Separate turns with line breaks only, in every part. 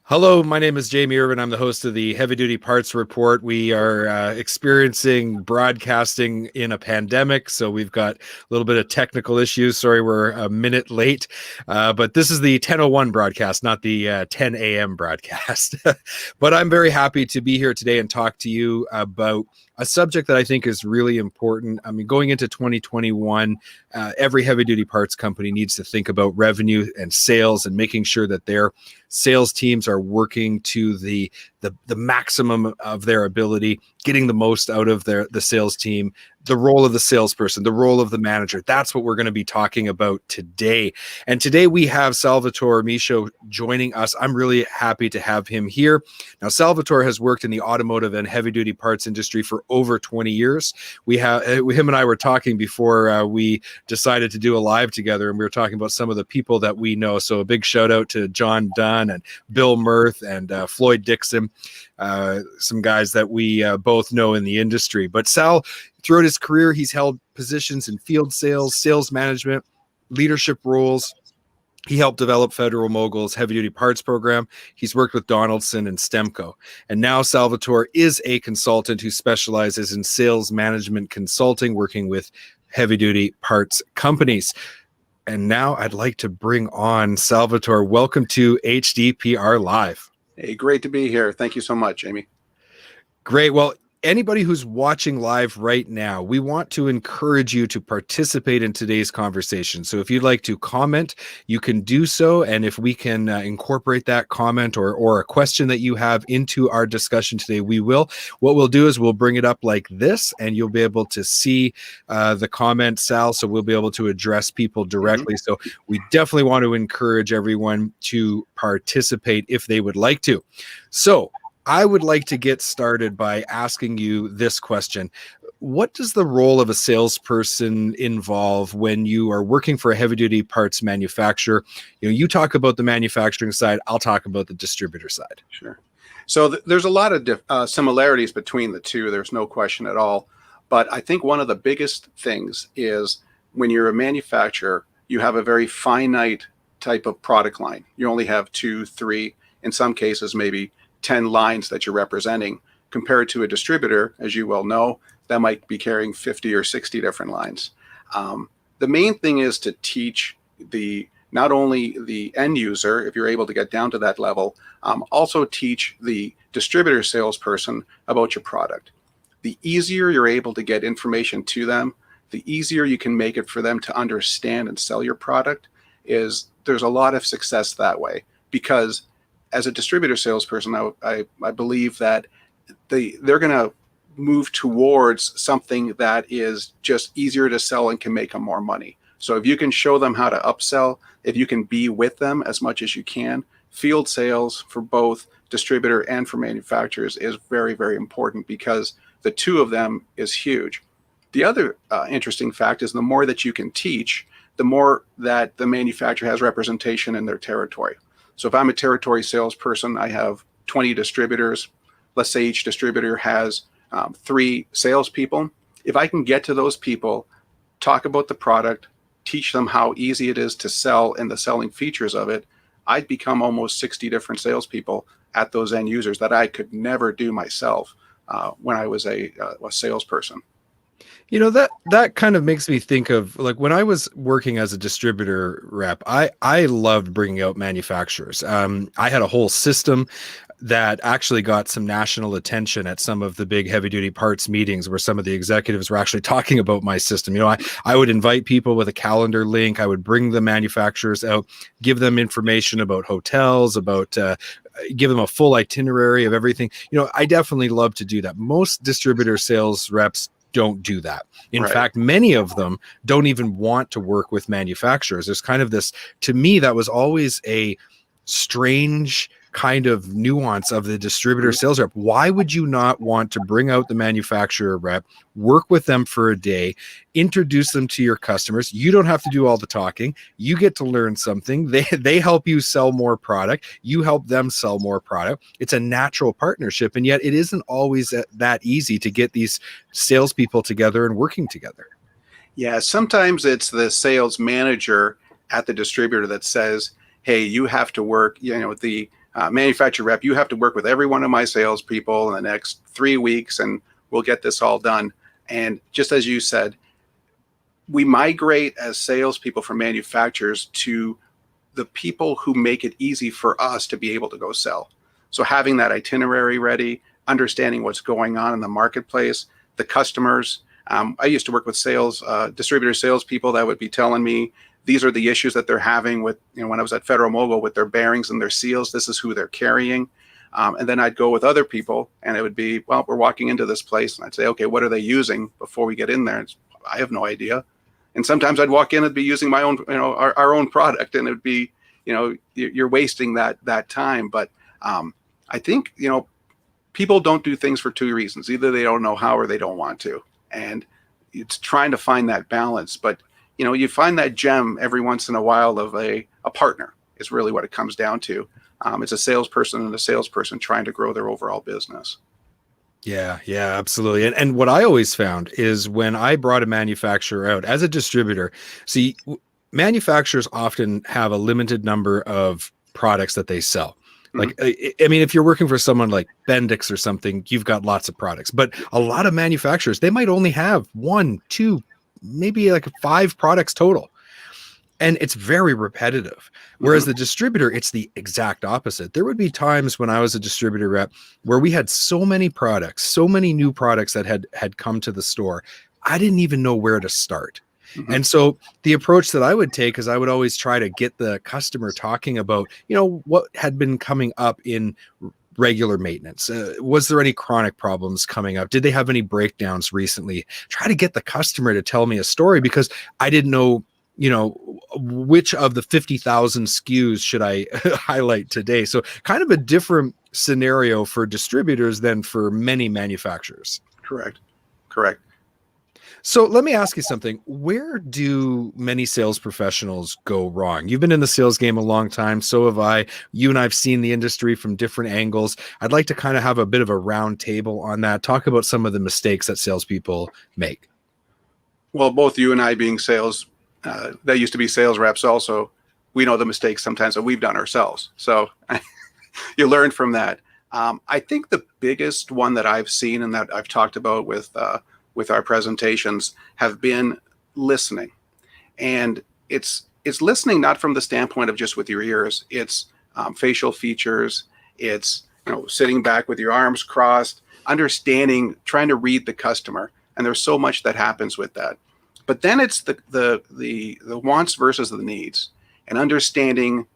Hello, my name is Jamie Irvin. I'm the host of the Heavy Duty Parts Report. We are experiencing broadcasting in a pandemic, so we've got a little bit of technical issues. Sorry, we're a minute late, but this is the 10:01 broadcast, not the 10 a.m. broadcast. But I'm very happy to be here today and talk to you about a subject that I think is really important. I mean, going into 2021, every heavy duty parts company needs to think about revenue and sales and making sure that their sales teams are working to the maximum of their ability, getting the most out of the sales team, the role of the salesperson, the role of the manager. That's what we're going to be talking about today. And today we have Salvatore Miscio joining us. I'm really happy to have him here. Now, Salvatore has worked in the automotive and heavy duty parts industry for over 20 years. Him and I were talking before we decided to do a live together, and we were talking about some of the people that we know. So a big shout out to John Dunn and Bill Murth and Floyd Dixon, some guys that we both know in the industry. But Sal, throughout his career, he's held positions in field sales, sales management, leadership roles. He helped develop Federal Mogul's heavy-duty parts program. He's worked with Donaldson and Stemco. And now Salvatore is a consultant who specializes in sales management consulting, working with heavy-duty parts companies. And now I'd like to bring on Salvatore. Welcome to HDPR Live.
Hey, great to be here. Thank you so much, Jamie.
Great. Well, anybody who's watching live right now, we want to encourage you to participate in today's conversation. So if you'd like to comment, you can do so. And if we can incorporate that comment or a question that you have into our discussion today, we will. What we'll do is we'll bring it up like this, and you'll be able to see the comment, Sal, so we'll be able to address people directly. So we definitely want to encourage everyone to participate if they would like to. So I would like to get started by asking you this question. What does the role of a salesperson involve when you are working for a heavy-duty parts manufacturer? You talk about the manufacturing side. I'll talk about the distributor side.
Sure. So there's a lot of similarities between the two. There's no question at all. But I think one of the biggest things is when you're a manufacturer, you have a very finite type of product line. You only have 2, 3, in some cases, maybe 10 lines that you're representing, compared to a distributor, as you well know, that might be carrying 50 or 60 different lines. The main thing is to teach not only the end user, if you're able to get down to that level, also teach the distributor salesperson about your product. The easier you're able to get information to them, the easier you can make it for them to understand and sell your product. There's a lot of success that way, because as a distributor salesperson, I believe that they're going to move towards something that is just easier to sell and can make them more money. So if you can show them how to upsell, if you can be with them as much as you can, field sales for both distributor and for manufacturers is very, very important, because the two of them is huge. The other interesting fact is the more that you can teach, the more that the manufacturer has representation in their territory. So if I'm a territory salesperson, I have 20 distributors. Let's say each distributor has 3 salespeople. If I can get to those people, talk about the product, teach them how easy it is to sell and the selling features of it, I'd become almost 60 different salespeople at those end users that I could never do myself when I was a salesperson.
That kind of makes me think of, like, when I was working as a distributor rep, I loved bringing out manufacturers. I had a whole system that actually got some national attention at some of the big heavy duty parts meetings, where some of the executives were actually talking about my system. I would invite people with a calendar link. I would bring the manufacturers out, give them information about hotels, give them a full itinerary of everything. I definitely love to do that. Most distributor sales reps don't do that. In fact, many of them don't even want to work with manufacturers. There's kind of this, to me, that was always a strange kind of nuance of the distributor sales rep. Why would you not want to bring out the manufacturer rep, work with them for a day, introduce them to your customers? You don't have to do all the talking. You get to learn something. They help you sell more product. You help them sell more product. It's a natural partnership. And yet it isn't always that easy to get these salespeople together and working together.
Yeah, sometimes it's the sales manager at the distributor that says, hey, you have to work, manufacturer rep, you have to work with every one of my salespeople in the next 3 weeks, and we'll get this all done. And just as you said, we migrate as salespeople from manufacturers to the people who make it easy for us to be able to go sell. So having that itinerary ready, understanding what's going on in the marketplace, the customers. I used to work with distributor salespeople that would be telling me these are the issues that they're having with, when I was at Federal Mogul with their bearings and their seals, this is who they're carrying. And then I'd go with other people and it would be, well, we're walking into this place, and I'd say, okay, what are they using before we get in there? I have no idea. And sometimes I'd walk in and be using my own, our own product, and it would be, you're wasting that time. But I think, people don't do things for two reasons. Either they don't know how or they don't want to. And it's trying to find that balance. But, you find that gem every once in a while of a partner is really what it comes down to. It's a salesperson and a salesperson trying to grow their overall business.
Yeah, absolutely. And what I always found is when I brought a manufacturer out as a distributor, see, manufacturers often have a limited number of products that they sell. Like, I mean, if you're working for someone like Bendix or something, you've got lots of products, but a lot of manufacturers, they might only have 1, 2, maybe like 5 products total. And it's very repetitive. Whereas the distributor, it's the exact opposite. There would be times when I was a distributor rep where we had so many products, so many new products that had come to the store. I didn't even know where to start. And so the approach that I would take is I would always try to get the customer talking about, what had been coming up in regular maintenance. Was there any chronic problems coming up? Did they have any breakdowns recently? Try to get the customer to tell me a story, because I didn't know, which of the 50,000 SKUs should I highlight today? So kind of a different scenario for distributors than for many manufacturers.
Correct.
So let me ask you something. Where do many sales professionals go wrong? You've been in the sales game a long time. So have I. You and I've seen the industry from different angles. I'd like to kind of have a bit of a round table on that. Talk about some of the mistakes that salespeople make.
Well, both you and I being sales, that used to be sales reps also, we know the mistakes sometimes that we've done ourselves. So you learn from that. I think the biggest one that I've seen and that I've talked about with our presentations have been listening. And it's listening not from the standpoint of just with your ears. It's facial features. It's sitting back with your arms crossed, understanding, trying to read the customer. And there's so much that happens with that. But then it's the wants versus the needs, and understanding,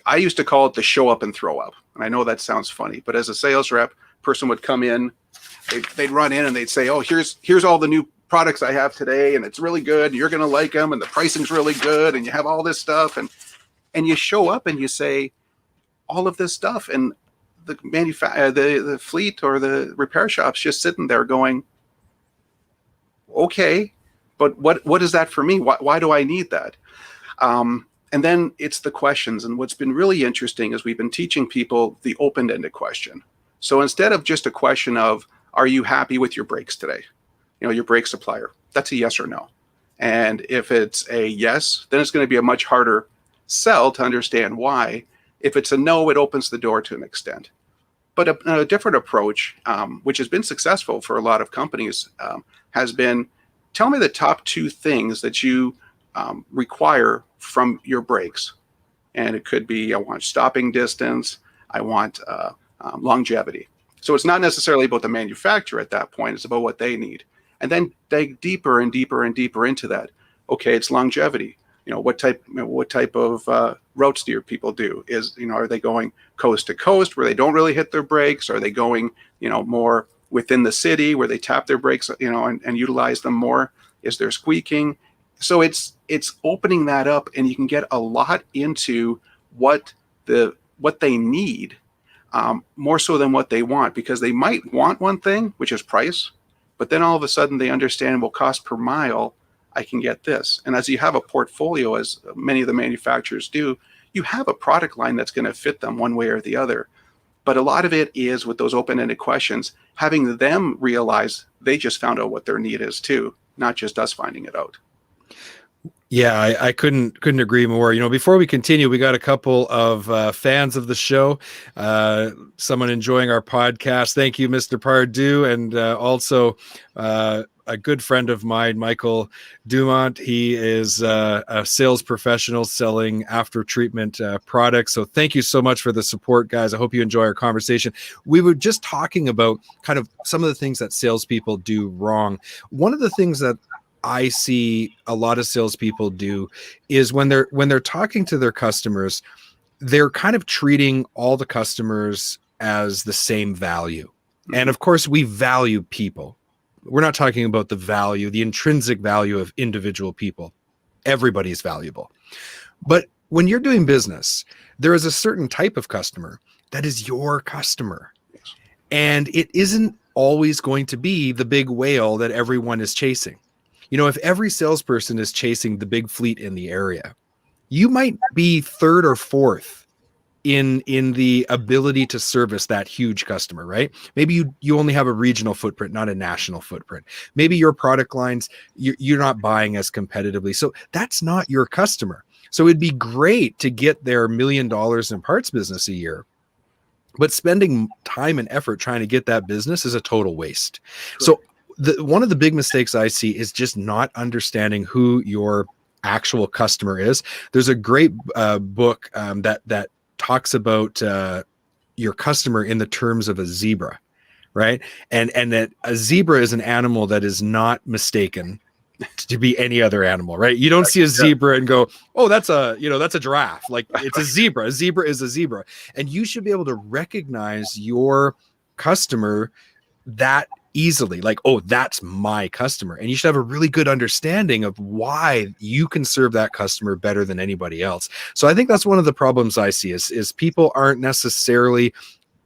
I used to call it the show up and throw up. And I know that sounds funny, but as a sales rep, person would come in, they'd run in and they'd say, oh, here's all the new products I have today, and it's really good, and you're going to like them, and the pricing's really good, and you have all this stuff. And you show up and you say all of this stuff, and the fleet or the repair shop's just sitting there going, okay, but what is that for me? Why do I need that? And then it's the questions. And what's been really interesting is we've been teaching people the open-ended question. So instead of just a question of, are you happy with your brakes today? Your brake supplier, that's a yes or no. And if it's a yes, then it's going to be a much harder sell to understand why. If it's a no, it opens the door to an extent. But a different approach, which has been successful for a lot of companies, has been, tell me the top 2 things that you require from your brakes. And it could be, I want stopping distance, I want longevity. So it's not necessarily about the manufacturer at that point, it's about what they need. And then dig deeper and deeper and deeper into that. Okay, it's longevity. What type of routes do your people do? Are they going coast to coast where they don't really hit their brakes? Are they going, more within the city where they tap their brakes, and utilize them more? Is there squeaking? So it's opening that up, and you can get a lot into what they need, more so than what they want, because they might want one thing, which is price, but then all of a sudden they understand, well, cost per mile, I can get this. And as you have a portfolio, as many of the manufacturers do, you have a product line that's going to fit them one way or the other. But a lot of it is with those open-ended questions, having them realize they just found out what their need is too, not just us finding it out.
Yeah, I couldn't agree more. Before we continue, we got a couple of fans of the show. Someone enjoying our podcast. Thank you, Mr. Pardue, and also a good friend of mine, Michael Dumont. He is a sales professional selling after treatment products. So thank you so much for the support, guys. I hope you enjoy our conversation. We were just talking about kind of some of the things that salespeople do wrong. One of the things that I see a lot of salespeople do is when they're talking to their customers, they're kind of treating all the customers as the same value. Mm-hmm. And of course, we value people. We're not talking about the intrinsic value of individual people. Everybody's valuable. But when you're doing business, there is a certain type of customer that is your customer. Yes. And it isn't always going to be the big whale that everyone is chasing. If every salesperson is chasing the big fleet in the area, you might be third or fourth in the ability to service that huge customer, right? Maybe you only have a regional footprint, not a national footprint. Maybe your product lines, you're not buying as competitively. So that's not your customer. So it'd be great to get their $1 million in parts business a year, but spending time and effort trying to get that business is a total waste. Correct. So one of the big mistakes I see is just not understanding who your actual customer is. There's a great book that talks about your customer in the terms of a zebra, right? And that a zebra is an animal that is not mistaken to be any other animal, right? You don't see a zebra and go, oh, that's a giraffe. Like, it's a zebra. A zebra is a zebra. And you should be able to recognize your customer that easily, like, oh, that's my customer. And you should have a really good understanding of why you can serve that customer better than anybody else. So I think that's one of the problems I see is people aren't necessarily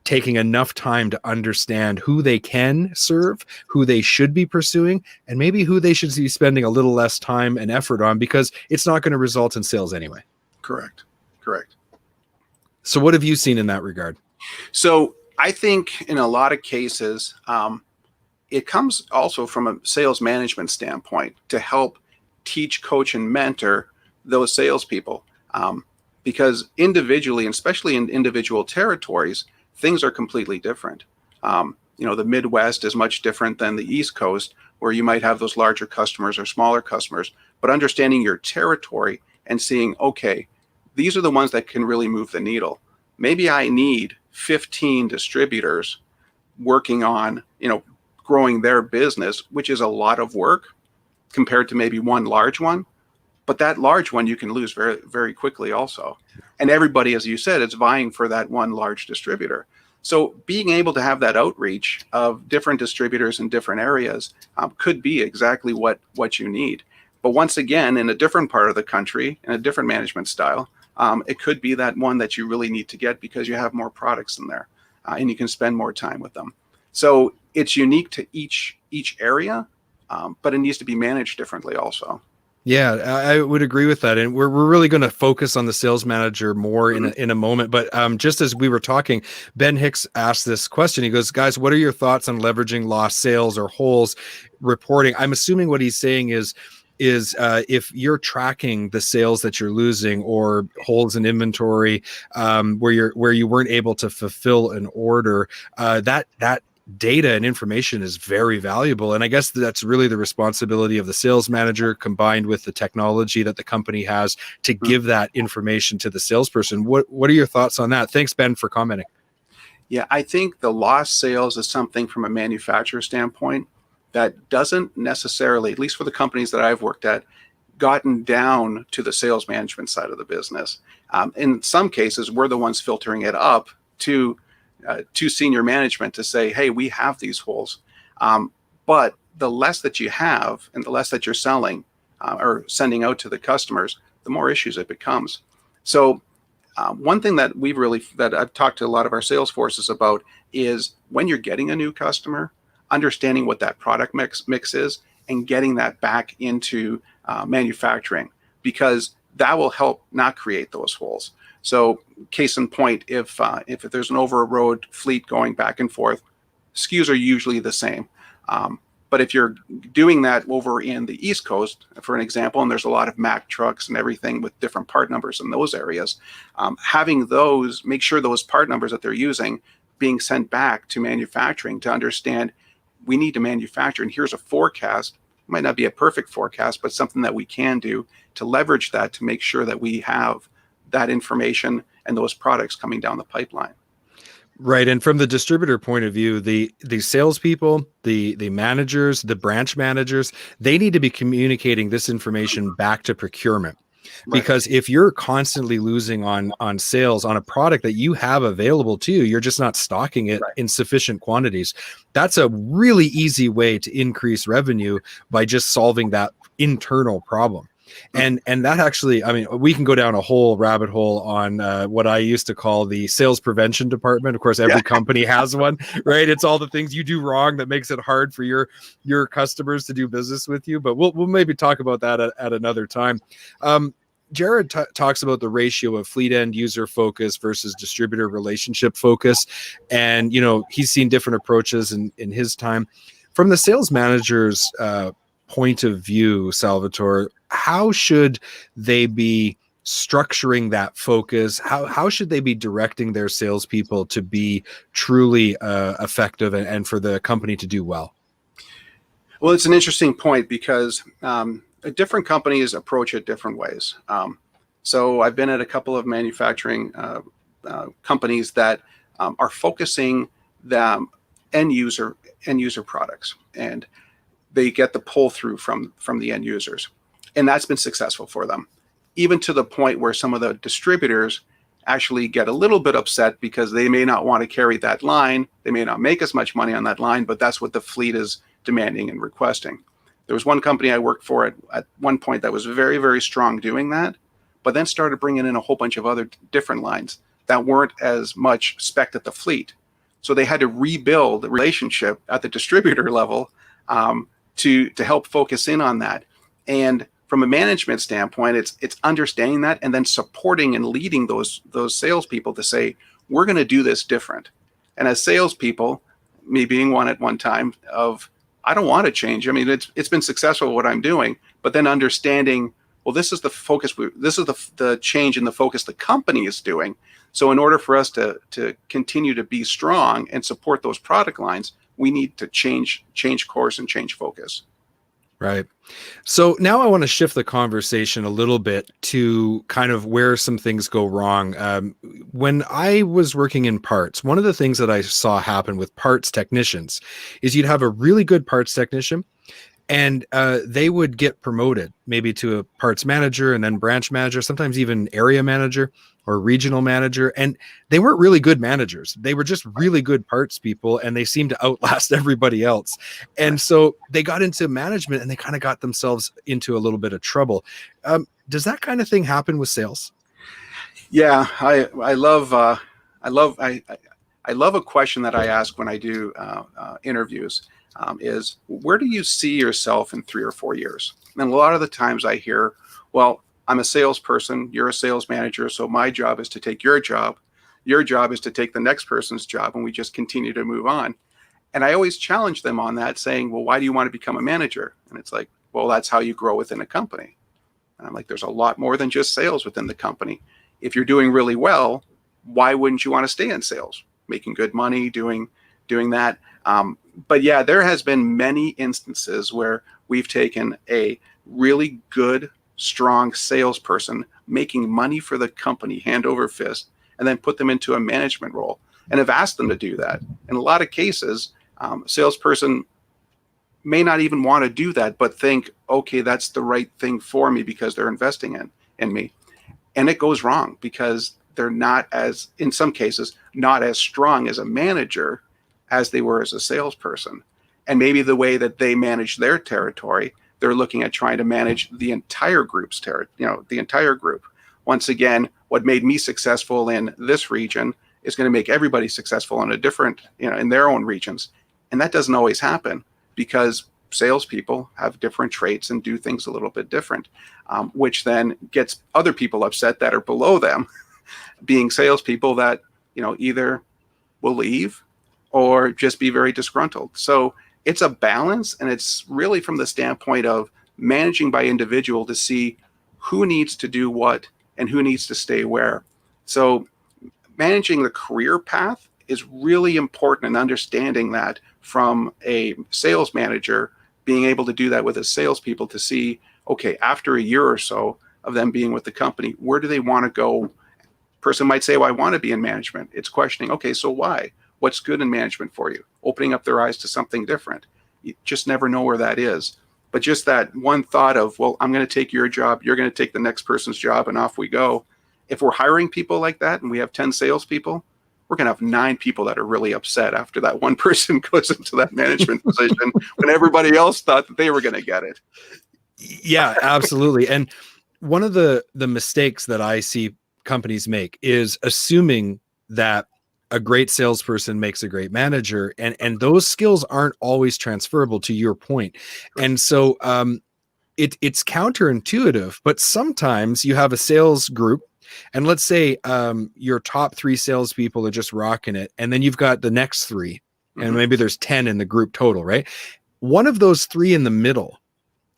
taking enough time to understand who they can serve, who they should be pursuing, and maybe who they should be spending a little less time and effort on, because it's not going to result in sales anyway.
Correct.
So what have you seen in that regard?
So I think in a lot of cases, it comes also from a sales management standpoint to help teach, coach, and mentor those salespeople. Because individually, and especially in individual territories, things are completely different. The Midwest is much different than the East Coast, where you might have those larger customers or smaller customers. But understanding your territory and seeing, okay, these are the ones that can really move the needle. Maybe I need 15 distributors working on, growing their business, which is a lot of work compared to maybe one large one. But that large one you can lose very, very quickly also. And everybody, as you said, is vying for that one large distributor. So being able to have that outreach of different distributors in different areas could be exactly what you need. But once again, in a different part of the country, in a different management style, it could be that one that you really need to get because you have more products in there and you can spend more time with them. So it's unique to each area, but it needs to be managed differently also.
Yeah, I would agree with that. And we're really going to focus on the sales manager more in a moment. But just as we were talking, Ben Hicks asked this question. He goes, guys, what are your thoughts on leveraging lost sales or holes reporting? I'm assuming what he's saying is if you're tracking the sales that you're losing or holes in inventory where you weren't able to fulfill an order, that data and information is very valuable. And I guess that's really the responsibility of the sales manager combined with the technology that the company has to give that information to the salesperson. What are your thoughts on that? Thanks, Ben, for commenting.
Yeah, I think the lost sales is something from a manufacturer standpoint that doesn't necessarily, at least for the companies that I've worked at, gotten down to the sales management side of the business. In some cases, we're the ones filtering it up to senior management to say, hey, we have these holes. But the less that you have and the less that you're selling or sending out to the customers, the more issues it becomes. So one thing that I've talked to a lot of our sales forces about is when you're getting a new customer, understanding what that product mix is and getting that back into manufacturing, because that will help not create those holes. So case in point, if there's an over-a-road fleet going back and forth, SKUs are usually the same. But if you're doing that over in the East Coast, for an example, and there's a lot of Mack trucks and everything with different part numbers in those areas, having those, make sure those part numbers that they're using being sent back to manufacturing to understand we need to manufacture, and here's a forecast. It might not be a perfect forecast, but something that we can do to leverage that to make sure that we have that information and those products coming down the pipeline.
Right. And from the distributor point of view, the salespeople, the managers, the branch managers, they need to be communicating this information back to procurement.
Right.
Because if you're constantly losing on sales on a product that you have available to you, you're just not stocking it in sufficient quantities. That's a really easy way to increase revenue by just solving that internal problem. And that actually, I mean, we can go down a whole rabbit hole on what I used to call the sales prevention department. Of course, every company has one, right? It's all the things you do wrong that makes it hard for your customers to do business with you. But we'll maybe talk about that at another time. Jared talks about the ratio of fleet end user focus versus distributor relationship focus. And, he's seen different approaches in his time. From the sales manager's point of view, Salvatore, how should they be structuring that focus? How should they be directing their salespeople to be truly effective and for the company to do well?
Well, it's an interesting point because different companies approach it different ways. So I've been at a couple of manufacturing companies that are focusing the end user products, and they get the pull through from the end users, and that's been successful for them, even to the point where some of the distributors actually get a little bit upset because they may not want to carry that line. They may not make as much money on that line, but that's what the fleet is demanding and requesting. There was one company I worked for at one point that was very, very strong doing that, but then started bringing in a whole bunch of other different lines that weren't as much spec'd at the fleet. So they had to rebuild the relationship at the distributor level to help focus in on that. And from a management standpoint, it's understanding that and then supporting and leading those salespeople to say, we're going to do this different. And as salespeople, me being one at one time, I don't want to change. I mean, it's been successful what I'm doing, but then understanding, well, this is the focus. This is the change in the focus the company is doing. So in order for us to continue to be strong and support those product lines, we need to change course and change focus.
Right. So now I want to shift the conversation a little bit to kind of where some things go wrong. When I was working in parts, one of the things that I saw happen with parts technicians is you'd have a really good parts technician, and they would get promoted maybe to a parts manager and then branch manager, sometimes even area manager or regional manager. And they weren't really good managers. They were just really good parts people, and they seemed to outlast everybody else. And so they got into management and they kind of got themselves into a little bit of trouble. Does that kind of thing happen with sales?
Yeah, I love a question that I ask when I do interviews. Is where do you see yourself in 3 or 4 years? And a lot of the times I hear, well, I'm a salesperson, you're a sales manager, so my job is to take your job is to take the next person's job, and we just continue to move on. And I always challenge them on that, saying, well, why do you want to become a manager? And it's like, well, that's how you grow within a company. And I'm like, there's a lot more than just sales within the company. If you're doing really well, why wouldn't you want to stay in sales, making good money, doing that? But yeah, there has been many instances where we've taken a really good, strong salesperson making money for the company hand over fist and then put them into a management role and have asked them to do that. In a lot of cases, a salesperson may not even want to do that, but think, okay, that's the right thing for me because they're investing in me. And it goes wrong because they're not as, in some cases, not as strong as a manager as they were as a salesperson. And maybe the way that they manage their territory, they're looking at trying to manage the entire group's the entire group. Once again, what made me successful in this region is going to make everybody successful in a different, in their own regions. And that doesn't always happen because salespeople have different traits and do things a little bit different, which then gets other people upset that are below them, being salespeople that, either will leave or just be very disgruntled. So it's a balance, and it's really from the standpoint of managing by individual to see who needs to do what and who needs to stay where. So managing the career path is really important, and understanding that from a sales manager, being able to do that with his salespeople to see, okay, after a year or so of them being with the company, where do they want to go? Person might say, well, I want to be in management. It's questioning, okay, so why? What's good in management for you? Opening up their eyes to something different. You just never know where that is. But just that one thought of, well, I'm going to take your job, you're going to take the next person's job, and off we go. If we're hiring people like that and we have 10 salespeople, we're going to have 9 people that are really upset after that one person goes into that management position when everybody else thought that they were going to get it.
Yeah, absolutely. And one of the mistakes that I see companies make is assuming that a great salesperson makes a great manager, and those skills aren't always transferable, to your point. And so it's counterintuitive, but sometimes you have a sales group, and let's say your top 3 salespeople are just rocking it, and then you've got the next 3, and maybe there's 10 in the group total, right? One of those 3 in the middle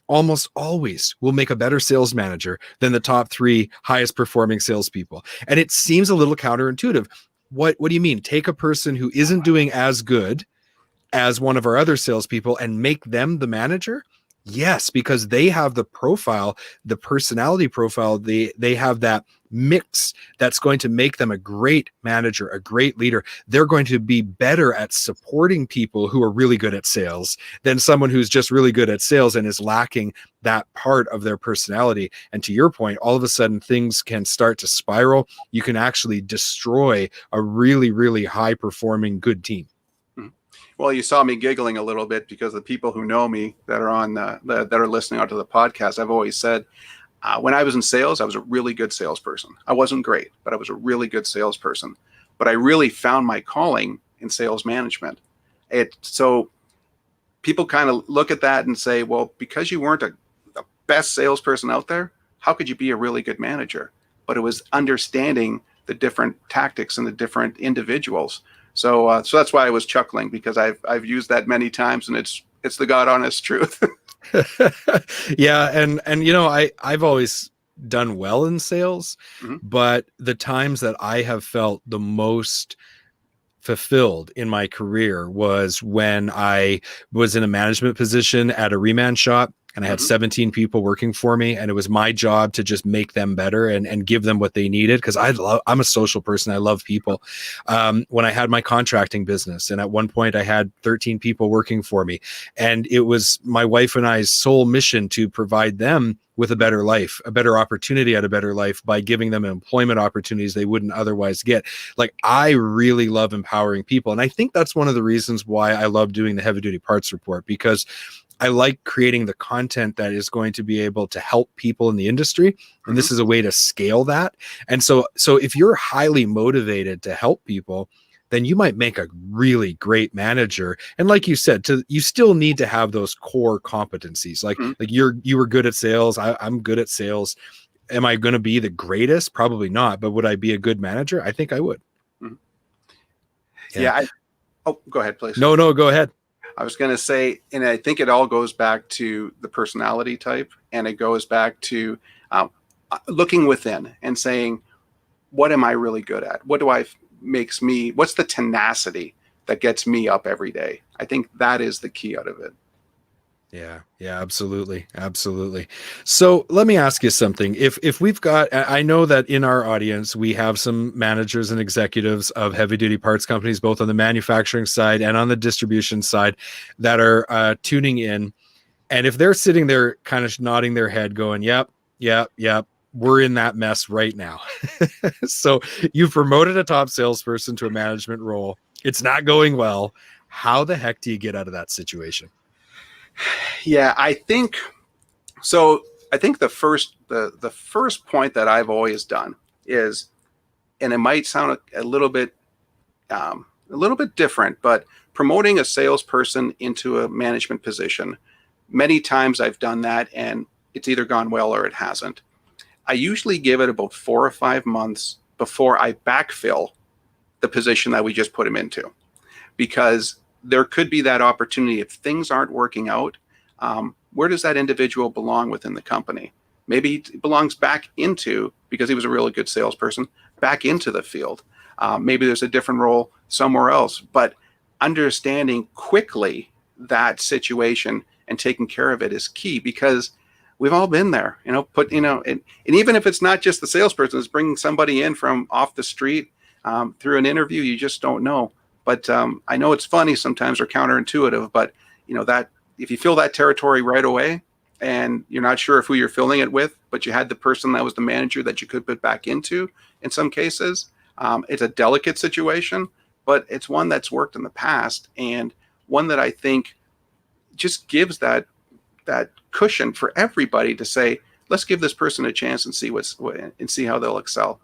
almost always will make a better sales manager than the top 3 highest performing salespeople. And it seems a little counterintuitive. What do you mean? Take a person who isn't doing as good as one of our other salespeople and make them the manager? Yes, because they have the profile, the personality profile. They have that mix that's going to make them a great manager, a great leader. They're going to be better at supporting people who are really good at sales than someone who's just really good at sales and is lacking that part of their personality. And to your point, all of a sudden things can start to spiral. You can actually destroy a really, really high performing good team.
Well, you saw me giggling a little bit because the people who know me that are on that are listening onto the podcast, I've always said, when I was in sales, I was a really good salesperson. I wasn't great, but I was a really good salesperson. But I really found my calling in sales management. So people kind of look at that and say, well, because you weren't the best salesperson out there, how could you be a really good manager? But it was understanding the different tactics and the different individuals. So that's why I was chuckling, because I've used that many times, and it's the God honest truth.
Yeah, and I've always done well in sales, but the times that I have felt the most fulfilled in my career was when I was in a management position at a reman shop, and I had 17 people working for me, and it was my job to just make them better and give them what they needed, because I'm a social person. I love people. When I had my contracting business, and at one point I had 13 people working for me, and it was my wife and I's sole mission to provide them with a better life, a better opportunity at a better life by giving them employment opportunities they wouldn't otherwise get. Like, I really love empowering people. And I think that's one of the reasons why I love doing the Heavy Duty Parts Report, because I like creating the content that is going to be able to help people in the industry. And this is a way to scale that. And so if you're highly motivated to help people, then you might make a really great manager. And like you said, you still need to have those core competencies. Like you were good at sales. I'm good at sales. Am I going to be the greatest? Probably not. But would I be a good manager? I think I would.
Yeah. Go ahead, please.
No, go ahead.
I was going to say, and I think it all goes back to the personality type, and it goes back to looking within and saying, what am I really good at? What what's the tenacity that gets me up every day? I think that is the key out of it.
Yeah, absolutely. So let me ask you something. If we've got, I know that in our audience, we have some managers and executives of heavy duty parts companies, both on the manufacturing side and on the distribution side, that are tuning in. And if they're sitting there kind of nodding their head going, yep, we're in that mess right now. So you've promoted a top salesperson to a management role. It's not going well. How the heck do you get out of that situation?
Yeah, I think so. I think the first point that I've always done is, and it might sound a little bit different, but promoting a salesperson into a management position, many times I've done that and it's either gone well or it hasn't. I usually give it about 4 or 5 months before I backfill the position that we just put him into, because there could be that opportunity if things aren't working out. Where does that individual belong within the company? Maybe he belongs back into, because he was a really good salesperson, back into the field. Maybe there's a different role somewhere else, but understanding quickly that situation and taking care of it is key, because we've all been there, and even if it's not just the salesperson, it's bringing somebody in from off the street through an interview, you just don't know. But I know it's funny sometimes or counterintuitive, but that if you fill that territory right away and you're not sure of who you're filling it with, but you had the person that was the manager that you could put back into, in some cases, it's a delicate situation, but it's one that's worked in the past, and one that I think just gives that cushion for everybody to say, let's give this person a chance and see how they'll excel.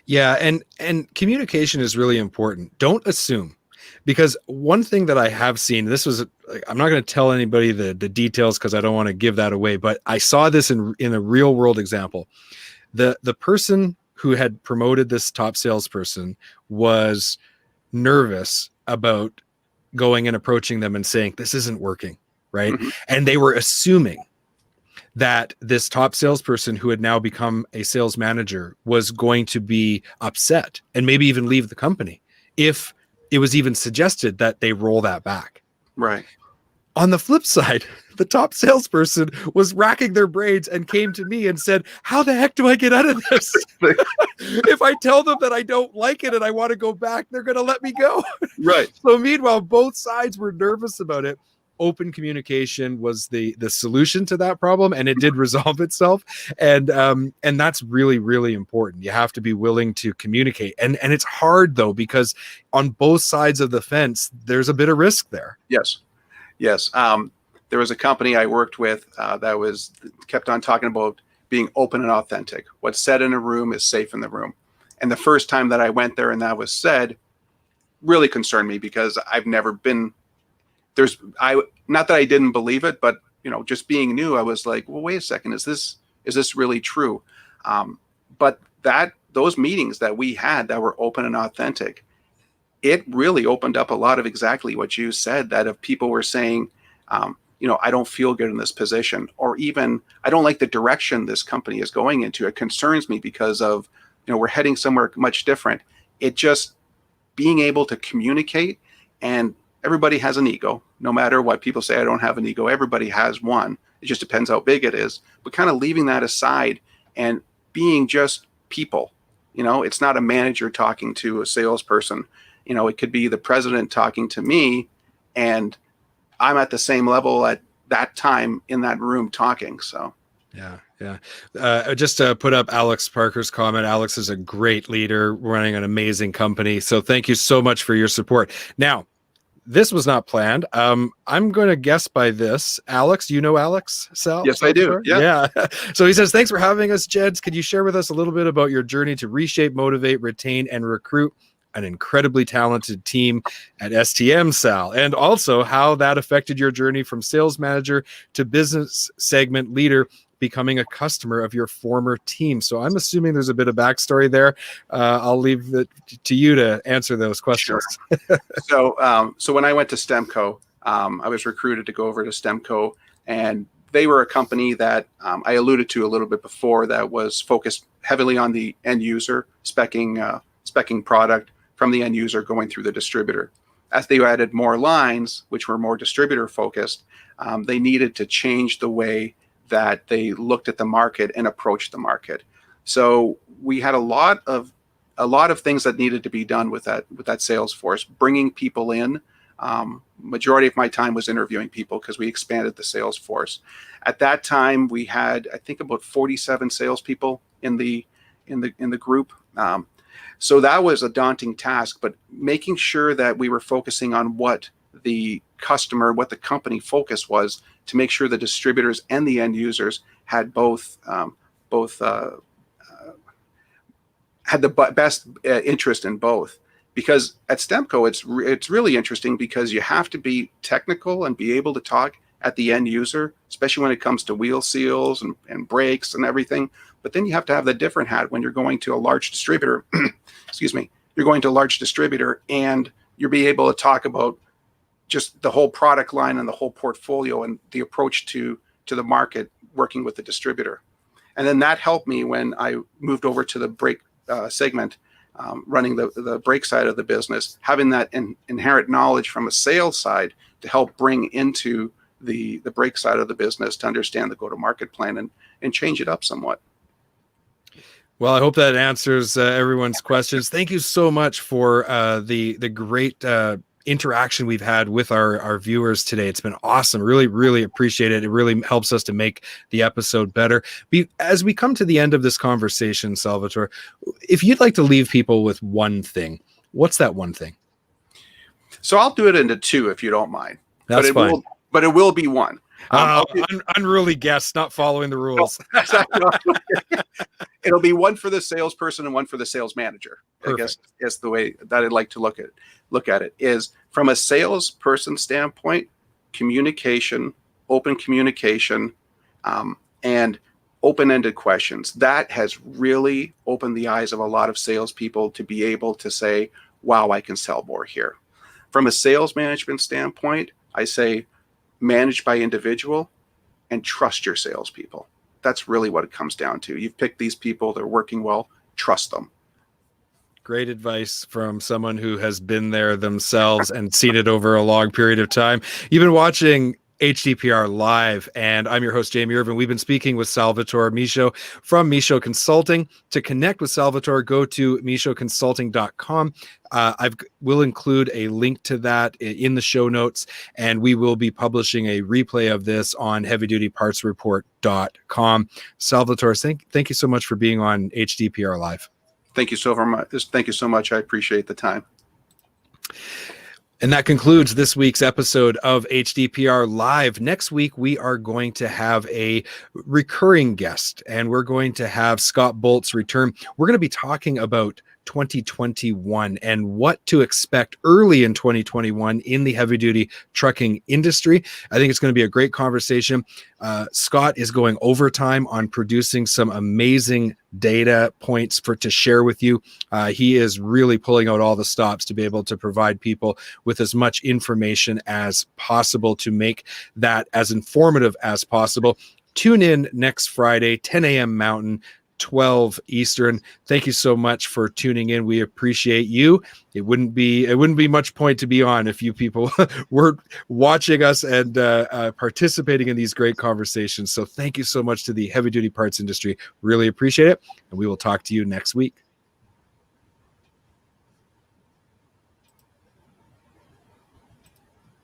Yeah, and communication is really important. Don't assume, because one thing that I have seen, I'm not going to tell anybody the details because I don't want to give that away, but I saw this in a real world example. The person who had promoted this top salesperson was nervous about going and approaching them and saying, this isn't working, right? Mm-hmm. And they were assuming that this top salesperson who had now become a sales manager was going to be upset and maybe even leave the company if it was even suggested that they roll that back.
Right.
On the flip side, the top salesperson was racking their brains and came to me and said, how the heck do I get out of this? If I tell them that I don't like it and I want to go back, they're going to let me go.
Right.
So meanwhile, both sides were nervous about it. Open communication was the solution to that problem, and it did resolve itself. And that's really, really important. You have to be willing to communicate. And it's hard though, because on both sides of the fence, there's a bit of risk there.
Yes. There was a company I worked with that kept on talking about being open and authentic. What's said in a room is safe in the room. And the first time that I went there and that was said really concerned me, because I've never been not that I didn't believe it, but just being new, I was like, well, wait a second, is this really true? But those meetings that we had that were open and authentic, it really opened up a lot of exactly what you said, that if people were saying, I don't feel good in this position, or even I don't like the direction this company is going into. It concerns me because of, we're heading somewhere much different. It just being able to communicate, and everybody has an ego. No matter what people say, I don't have an ego. Everybody has one. It just depends how big it is. But kind of leaving that aside and being just people. It's not a manager talking to a salesperson. It could be the president talking to me, and I'm at the same level at that time in that room talking. So.
Yeah. Just to put up Alex Parker's comment. Alex is a great leader running an amazing company. So thank you so much for your support. Now, this was not planned. I'm going to guess by this. Alex, you know Alex?
Yes, I do.
Yeah. So he says, thanks for having us, Jeds. Could you share with us a little bit about your journey to reshape, motivate, retain, and recruit an incredibly talented team at STM, Sal, and also how that affected your journey from sales manager to business segment leader, becoming a customer of your former team? So I'm assuming there's a bit of backstory there. I'll leave it to you to answer those questions.
Sure. So when I went to Stemco, I was recruited to go over to Stemco, and they were a company that I alluded to a little bit before, that was focused heavily on the end user, speccing product from the end user going through the distributor. As they added more lines, which were more distributor focused, they needed to change the way that they looked at the market and approached the market. So we had a lot of things that needed to be done with that sales force, bringing people in. Majority of my time was interviewing people because we expanded the sales force. At that time, we had, I think, about 47 salespeople in the group. So that was a daunting task, but making sure that we were focusing on what the company focus was, to make sure the distributors and the end users had both had the best interest in both. Because at Stemco, it's really interesting, because you have to be technical and be able to talk at the end user, especially when it comes to wheel seals and brakes and everything. But then you have to have the different hat when you're going to a large distributor. Excuse me. You're going to a large distributor, and you'll be able to talk about just the whole product line and the whole portfolio and the approach to the market, working with the distributor. And then that helped me when I moved over to the brake segment, running the brake side of the business, having that inherent knowledge from a sales side to help bring into the brake side of the business to understand the go-to-market plan and change it up somewhat.
Well, I hope that answers everyone's questions. Thank you so much for the great interaction we've had with our viewers today. It's been awesome. Really, really appreciate it. It really helps us to make the episode better. As we come to the end of this conversation, Salvatore, if you'd like to leave people with one thing, what's that one thing?
So I'll do it into two, if you don't mind.
That's fine.
But it will be one.
Unruly guests not following the rules.
It'll be one for the salesperson and one for the sales manager. Perfect. I guess is the way that I'd like to look at it. Is from a salesperson standpoint, communication, open communication, and open-ended questions. That has really opened the eyes of a lot of salespeople to be able to say, "Wow, I can sell more here." From a sales management standpoint, I say manage by individual and trust your salespeople. That's really what it comes down to. You've picked these people, they're working well, trust them.
Great advice from someone who has been there themselves and seen it over a long period of time. You've been watching HDPR Live, and I'm your host, Jamie Irvin. We've been speaking with Salvatore Miscio from Miscio Consulting. To connect with Salvatore, go to miccioconsulting.com. We'll include a link to that in the show notes, and we will be publishing a replay of this on heavydutypartsreport.com. Salvatore, thank you so much for being on HDPR Live.
Thank you so much. Thank you so much. I appreciate the time.
And that concludes this week's episode of HDPR Live. Next week, we are going to have a recurring guest, and we're going to have Scott Bolt's return. We're going to be talking about 2021 and what to expect early in 2021 in the heavy-duty trucking industry. I think it's going to be a great conversation. Scott is going overtime on producing some amazing data points to share with you. He is really pulling out all the stops to be able to provide people with as much information as possible to make that as informative as possible. Tune in next Friday, 10 a.m. Mountain, 12 Eastern. Thank you so much for tuning in. We appreciate you. It wouldn't be much point to be on if you people were watching us and participating in these great conversations. So thank you so much to the heavy duty parts industry. Really appreciate it. And we will talk to you next week.